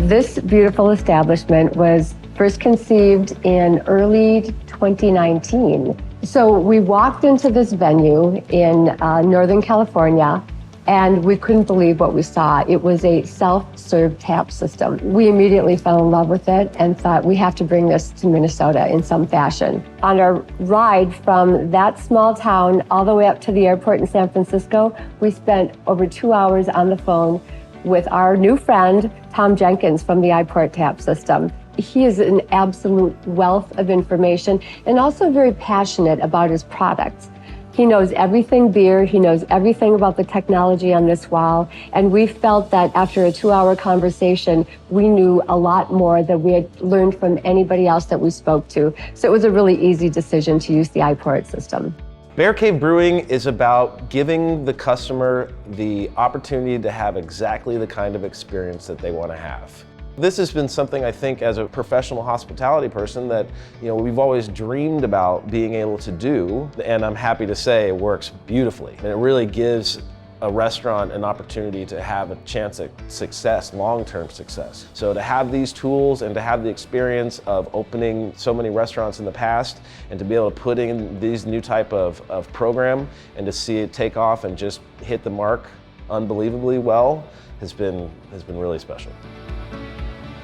This beautiful establishment was first conceived in early 2019. So we walked into this venue in Northern California, and we couldn't believe what we saw. It was a self-serve tap system. We immediately fell in love with it and thought we have to bring this to Minnesota in some fashion. On our ride from that small town all the way up to the airport in San Francisco, we spent over 2 hours on the phone with our new friend, Tom Jenkins from the iPourIt tap system. He is an absolute wealth of information and also very passionate about his products. He knows everything beer, he knows everything about the technology on this wall, and we felt that after a 2-hour conversation, we knew a lot more than we had learned from anybody else that we spoke to. So it was a really easy decision to use the iPourIt system. Cave Brewing is about giving the customer the opportunity to have exactly the kind of experience that they want to have. This has been something I think as a professional hospitality person that we've always dreamed about being able to do, and I'm happy to say it works beautifully. And it really gives a restaurant an opportunity to have a chance at success, long-term success. So to have these tools and to have the experience of opening so many restaurants in the past and to be able to put in these new type of program and to see it take off and just hit the mark unbelievably well has been really special.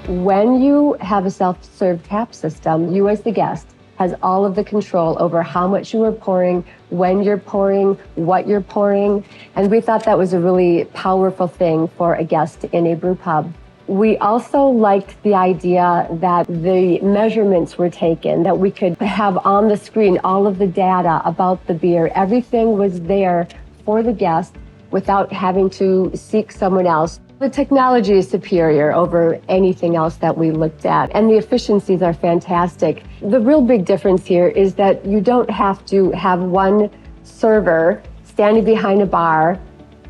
When you have a self-serve tap system, you as the guest has all of the control over how much you are pouring, when you're pouring, what you're pouring. And we thought that was a really powerful thing for a guest in a brew pub. We also liked the idea that the measurements were taken, that we could have on the screen all of the data about the beer. Everything was there for the guest without having to seek someone else. The technology is superior over anything else that we looked at, and the efficiencies are fantastic. The real big difference here is that you don't have to have one server standing behind a bar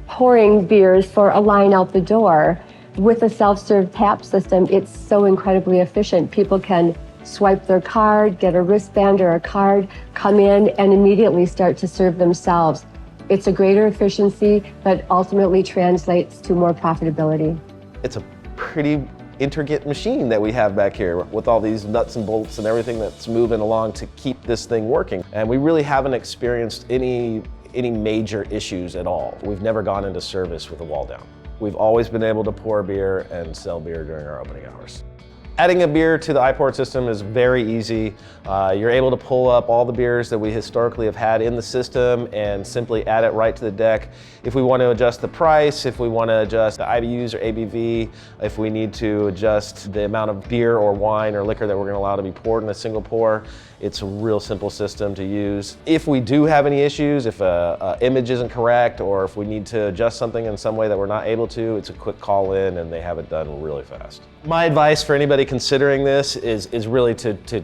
pouring beers for a line out the door. With a self-serve tap system, it's so incredibly efficient. People can swipe their card, get a wristband or a card, come in and immediately start to serve themselves. It's a greater efficiency, but ultimately translates to more profitability. It's a pretty intricate machine that we have back here with all these nuts and bolts and everything that's moving along to keep this thing working. And we really haven't experienced any major issues at all. We've never gone into service with a wall down. We've always been able to pour beer and sell beer during our opening hours. Adding a beer to the iPourIt system is very easy. You're able to pull up all the beers that we historically have had in the system and simply add it right to the deck. If we want to adjust the price, if we want to adjust the IBUs or ABV, if we need to adjust the amount of beer or wine or liquor that we're going to allow to be poured in a single pour, it's a real simple system to use. If we do have any issues, if an image isn't correct, or if we need to adjust something in some way that we're not able to, it's a quick call in and they have it done really fast. My advice for anybody considering this is really to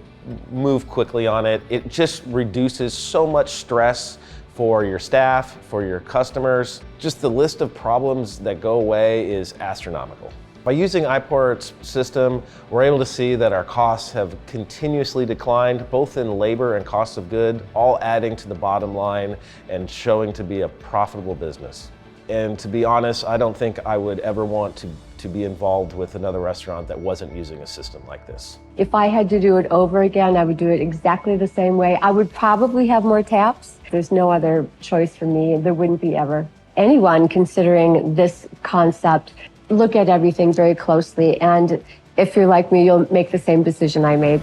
move quickly on it. It just reduces so much stress for your staff, for your customers. Just the list of problems that go away is astronomical. By using iPourIt's system, we're able to see that our costs have continuously declined, both in labor and cost of good, all adding to the bottom line and showing to be a profitable business. And to be honest, I don't think I would ever want to be involved with another restaurant that wasn't using a system like this. If I had to do it over again, I would do it exactly the same way. I would probably have more taps. There's no other choice for me. There wouldn't be ever. Anyone considering this concept, look at everything very closely, and if you're like me, you'll make the same decision I made.